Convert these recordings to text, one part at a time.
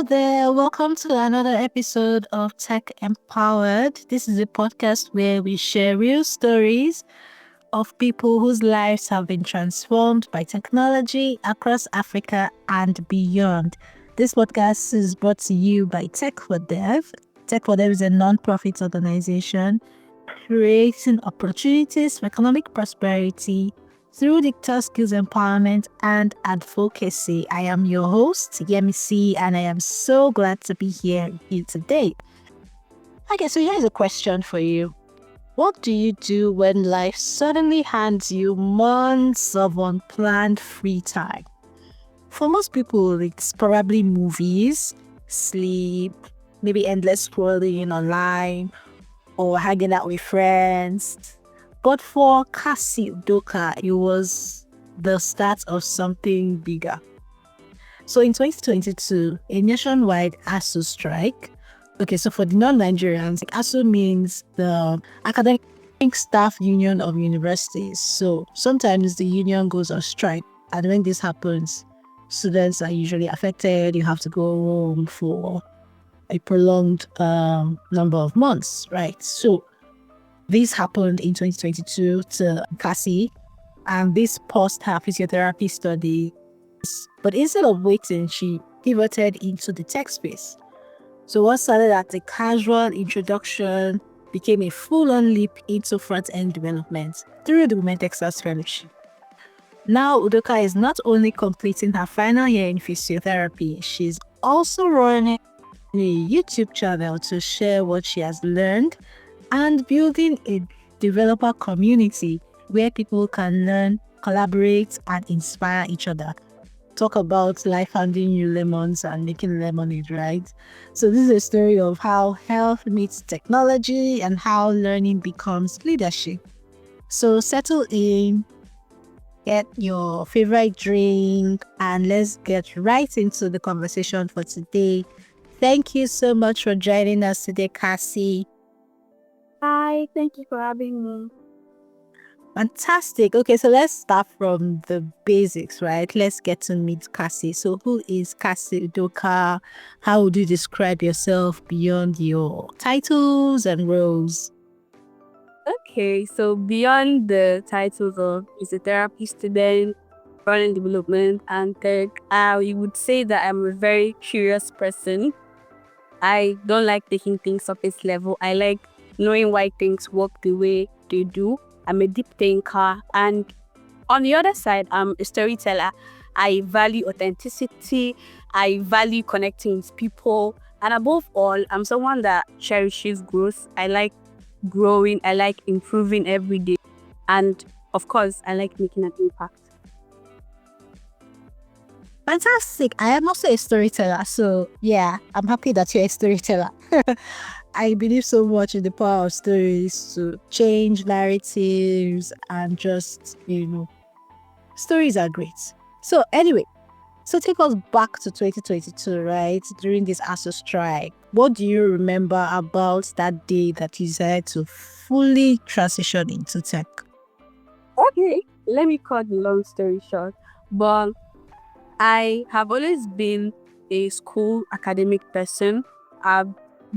Hello there. Welcome to another episode of Tech Empowered. This is a podcast where we share real stories of people whose lives have been transformed by technology across Africa and beyond. This podcast is brought to you by Tech for Dev. Tech for Dev is a non-profit organization creating opportunities for economic prosperity through digital skills empowerment and advocacy. I am your host, Yemisi, and I am so glad to be here with you today. Okay, so here's a question for you. What do you do when life suddenly hands you months of unplanned free time? For most people, it's probably movies, sleep, maybe endless scrolling online, or hanging out with friends. But for Udoka, it was the start of something bigger. So in 2022, a nationwide ASUU strike. Okay, so for the non-Nigerians, ASUU means the Academic Staff Union of Universities. So sometimes the union goes on strike, and when this happens, students are usually affected. You have to go home for a prolonged number of months, right? So this happened in 2022 to Kasie, and this paused her physiotherapy study. But instead of waiting, she pivoted into the tech space. So what started as a casual introduction became a full-on leap into front-end development through the Women Techsters Fellowship. Now, Udoka is not only completing her final year in physiotherapy, she's also running a YouTube channel to share what she has learned and building a developer community where people can learn, collaborate, and inspire each other. Talk about life handing you lemons and making lemonade, right? So this is a story of how health meets technology and how learning becomes leadership. So settle in, get your favorite drink, and let's get right into the conversation for today. Thank you so much for joining us today, Kasie. Hi, thank you for having me. Fantastic. Okay, so let's start from the basics, right? Let's get to meet Kasie. So who is Kasie Udoka? How would you describe yourself beyond your titles and roles? Okay, so beyond the titles of physiotherapy student, running development, and tech, I would say that I'm a very curious person. I don't like taking things surface level. I like knowing why things work the way they do. I'm a deep thinker. And on the other side, I'm a storyteller. I value authenticity. I value connecting with people. And above all, I'm someone that cherishes growth. I like growing. I like improving every day. And of course, I like making an impact. Fantastic. I am also a storyteller. So yeah, I'm happy that you're a storyteller. I believe so much in the power of stories to change narratives and just, stories are great. So anyway, so take us back to 2022, right? During this ASUU strike. What do you remember about that day that you decided to fully transition into tech? Okay, let me cut the long story short. But I have always been a school academic person. I've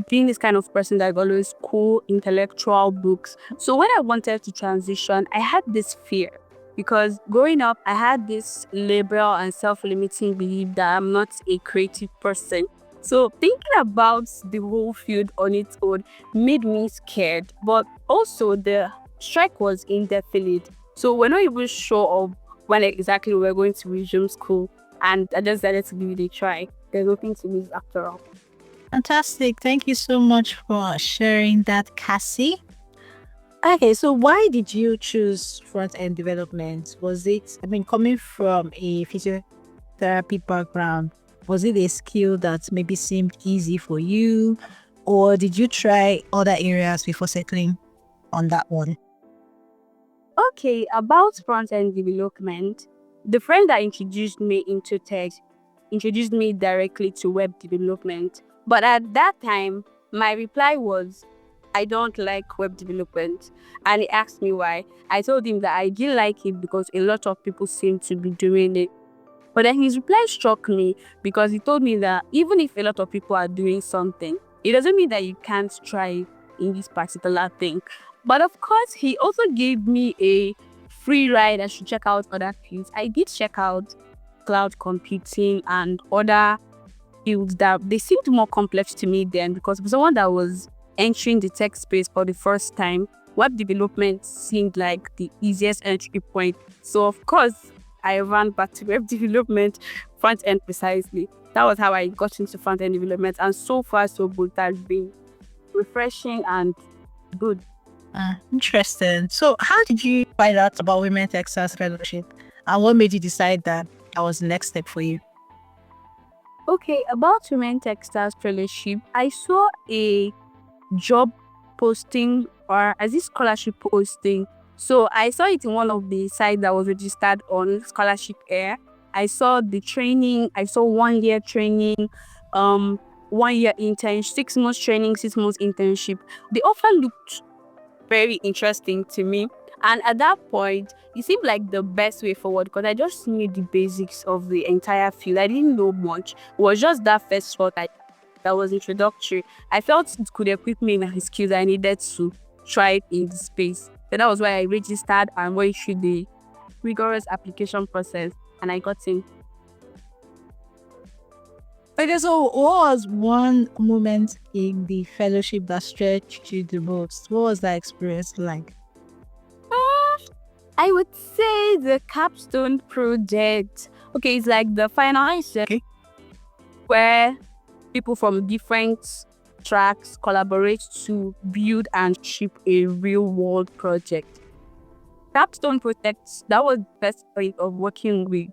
been this kind of person that always school intellectual books. So when I wanted to transition, I had this fear because growing up, I had this liberal and self-limiting belief that I'm not a creative person. So thinking about the whole field on its own made me scared. But also the strike was indefinite. So we're not even sure of when exactly we're going to resume school. And I just decided to give it a try. There's nothing to lose after all. Fantastic. Thank you so much for sharing that, Kasie. Okay, so why did you choose front-end development? Was it, coming from a physiotherapy background, was it a skill that maybe seemed easy for you? Or did you try other areas before settling on that one? Okay, about front-end development, the friend that introduced me into tech introduced me directly to web development. But at that time, my reply was, I don't like web development. And he asked me why. I told him that I didn't like it because a lot of people seem to be doing it. But then his reply struck me because he told me that even if a lot of people are doing something, it doesn't mean that you can't try in this particular thing. But of course, he also gave me a free ride. I should check out other fields. I did check out cloud computing and other fields that they seemed more complex to me then, because for someone that was entering the tech space for the first time, web development seemed like the easiest entry point. So of course, I ran back to web development, front end precisely. That was how I got into front end development, and so far so good. That's been refreshing and good. Interesting. So, how did you find out about Women Techsters Fellowship, and what made you decide that was the next step for you? Okay, about Women Techsters Fellowship, I saw a job posting, or as a scholarship posting. So I saw it in one of the sites that was registered on Scholarship Air. I saw the training. I saw 1 year training, 1 year intern, 6 months training, 6 months internship. The offer looked very interesting to me. And at that point, it seemed like the best way forward because I just knew the basics of the entire field. I didn't know much. It was just that first thought that was introductory. I felt it could equip me with the skills I needed to try in the space. So that was why I registered and went through the rigorous application process, and I got in. Okay, so what was one moment in the fellowship that stretched you the most? What was that experience like? I would say the capstone project. Okay, it's like the final step where people from different tracks collaborate to build and ship a real world project. Capstone project, that was the best point of working with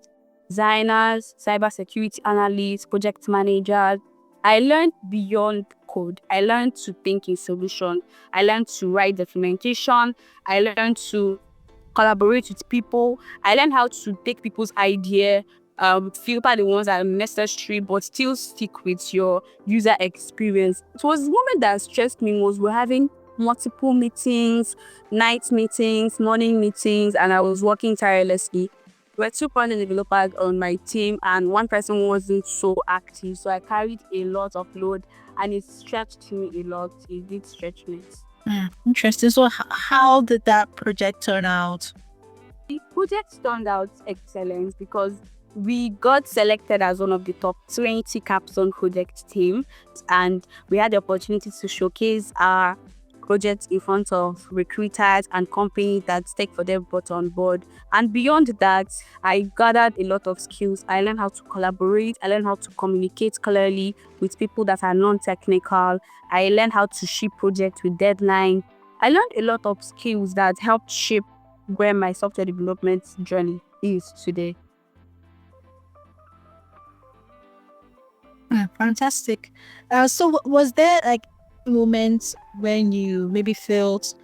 designers, cybersecurity analysts, project managers. I learned beyond code. I learned to think in solution. I learned to write documentation. I learned to collaborate with people. I learned how to take people's idea, filter the ones that are necessary, but still stick with your user experience. It was the moment that stressed me was we're having multiple meetings, night meetings, morning meetings, and I was working tirelessly. There were 2 front-end developers on my team, and one person wasn't so active, so I carried a lot of load, and it stretched me a lot. It did stretch me. Interesting. So, how did that project turn out? The project turned out excellent because we got selected as one of the top 20 capstone project teams, and we had the opportunity to showcase our project in front of recruiters and companies that take for them brought on board. And beyond that, I gathered a lot of skills. I learned how to collaborate. I learned how to communicate clearly with people that are non-technical. I learned how to ship projects with deadline. I learned a lot of skills that helped shape where my software development journey is today. Fantastic. So, was there like moments when you maybe felt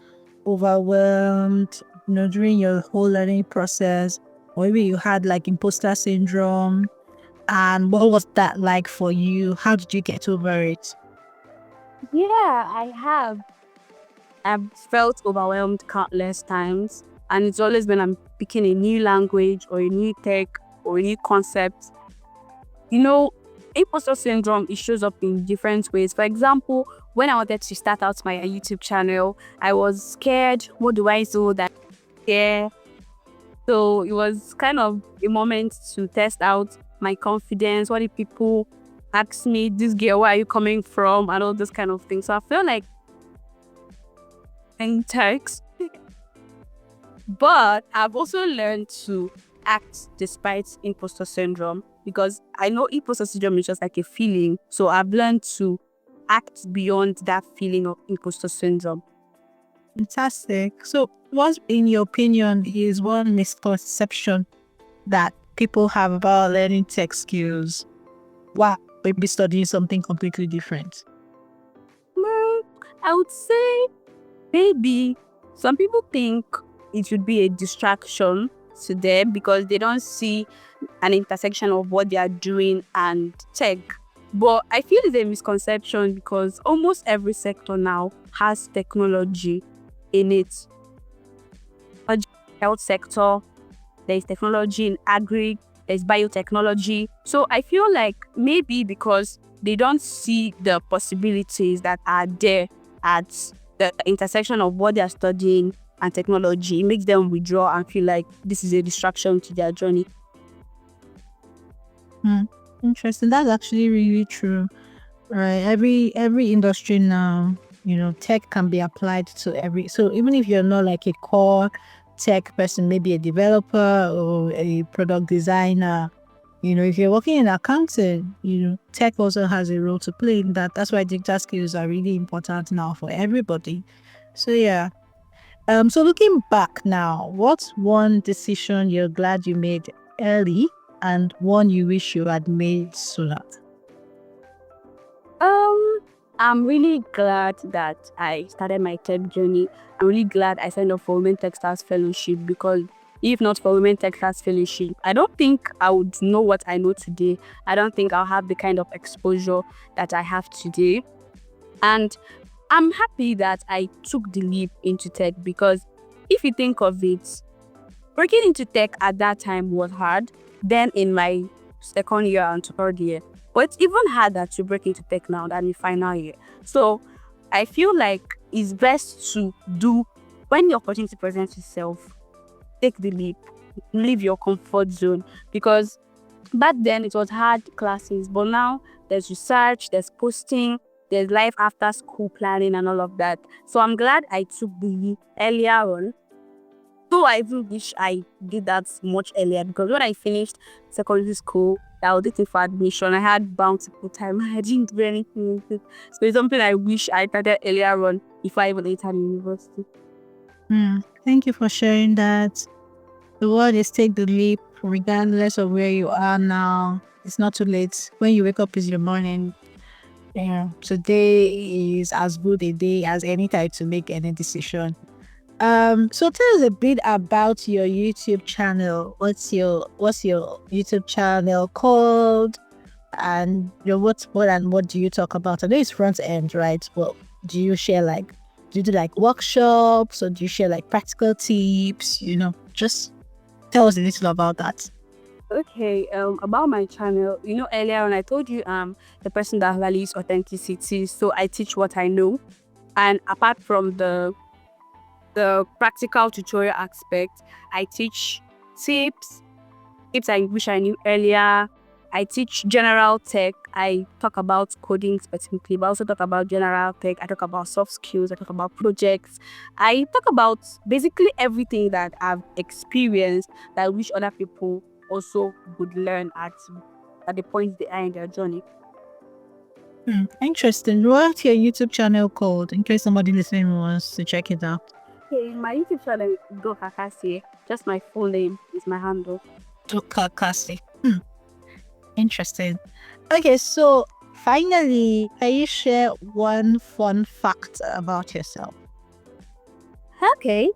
overwhelmed, during your whole learning process, or maybe you had like imposter syndrome? And what was that like for you? How did you get over it? Yeah, I have. I've felt overwhelmed countless times, and it's always when I'm picking a new language or a new tech or a new concept. Imposter syndrome, it shows up in different ways. For example, when I wanted to start out my YouTube channel, I was scared. What do I do that? Yeah. So it was kind of a moment to test out my confidence. What if people ask me, this girl, where are you coming from? And all those kind of things. So I feel like in text. But I've also learned to act despite imposter syndrome, because I know imposter syndrome is just like a feeling. So I've learned to act beyond that feeling of imposter syndrome. Fantastic. So, what, in your opinion, is one misconception that people have about learning tech skills while maybe studying something completely different? I would say maybe some people think it should be a distraction to them because they don't see an intersection of what they are doing and tech. But I feel it's a misconception because almost every sector now has technology in it. Health sector, there is technology in agri, there's biotechnology. So I feel like maybe because they don't see the possibilities that are there at the intersection of what they are studying and technology, it makes them withdraw and feel like this is a distraction to their journey. Interesting. That's actually really true. Right. Every industry now, tech can be applied to every. So even if you're not like a core tech person, maybe a developer or a product designer, if you're working in accounting, tech also has a role to play in that. That's why digital skills are really important now for everybody. So yeah. So looking back now, what's one decision you're glad you made early and one you wish you had made sooner? I'm really glad that I started my tech journey. I'm really glad I signed up for Women Techsters Fellowship, because if not for Women Techsters Fellowship, I don't think I would know what I know today. I don't think I'll have the kind of exposure that I have today. And I'm happy that I took the leap into tech, because if you think of it, breaking into tech at that time was hard. Then in my second year and third year, but it's even harder to break into tech now than in final year. So I feel like it's best to do, when the opportunity presents itself, take the leap, leave your comfort zone. Because back then it was hard classes, but now there's research, there's posting, there's life after school planning and all of that. So I'm glad I took the leap earlier on. So I even wish I did that much earlier, because when I finished secondary school, I was waiting for admission. I had bountiful time. I didn't do anything with it. So it's something I wish I started earlier on before I even entered university. Thank you for sharing that. The word is take the leap, regardless of where you are now. It's not too late. When you wake up in the morning, today is as good a day as any time to make any decision. So tell us a bit about your YouTube channel. What's your YouTube channel called? And what do you talk about? I know it's front end, right? Well, do you do like workshops, or do you share like practical tips? Just tell us a little about that. Okay, about my channel, earlier on I told you the person that values authenticity. So I teach what I know, and apart from the practical tutorial aspect, I teach tips I wish I knew earlier. I teach general tech. I talk about coding specifically, but I also talk about general tech. I talk about soft skills. I talk about projects. I talk about basically everything that I've experienced that I wish other people also would learn at the point they are in their journey. Interesting. What's your YouTube channel called, in case somebody listening wants to check it out? Okay, my YouTube channel is Udoka Kasie. Just my full name is my handle. Udoka Kasie. Interesting. Okay, so finally, can you share one fun fact about yourself? Okay,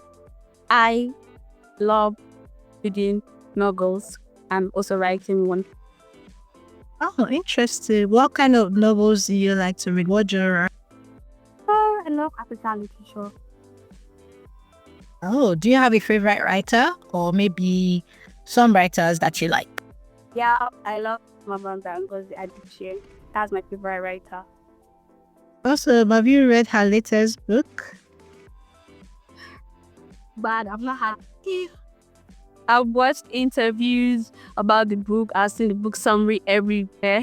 I love reading novels and also writing one. Oh, interesting. What kind of novels do you like to read? What genre? I love African literature. Oh, do you have a favorite writer, or maybe some writers that you like? Yeah, I love Mamanda Ngozi Adichie. That's my favorite writer. Also, have you read her latest book? But I've not had. I've watched interviews about the book. I've seen the book summary everywhere.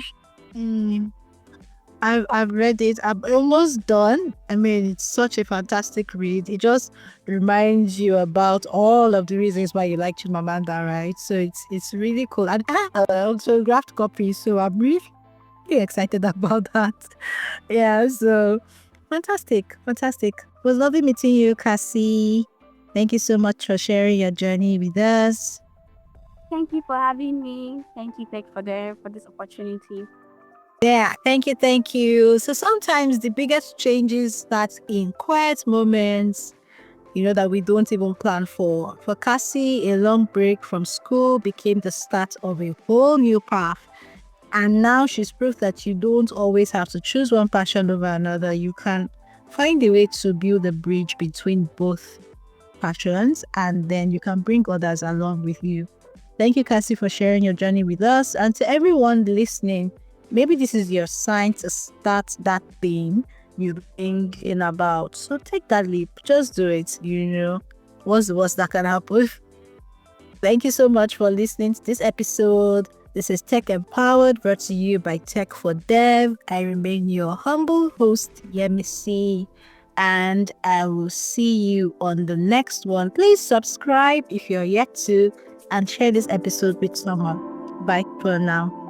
I've read it. I'm almost done. I mean, it's such a fantastic read. It just reminds you about all of the reasons why you like Chimamanda, right? So it's really cool. And I also graphed copy, so I'm really excited about that. Yeah, so fantastic. It was lovely meeting you, Cassie. Thank you so much for sharing your journey with us. Thank you for having me. Thank you, Tech, for this opportunity. Yeah, thank you. So sometimes the biggest changes start in quiet moments, that we don't even plan for. For Cassie, a long break from school became the start of a whole new path. And now she's proved that you don't always have to choose one passion over another. You can find a way to build a bridge between both passions, and then you can bring others along with you. Thank you, Cassie, for sharing your journey with us. And to everyone listening, maybe this is your sign to start that thing you're thinking about. So take that leap. Just do it. What's the worst that can happen? Thank you so much for listening to this episode. This is Tech Empowered, brought to you by Tech for Dev. I remain your humble host, Yemisi, and I will see you on the next one. Please subscribe if you're yet to, and share this episode with someone. Bye for now.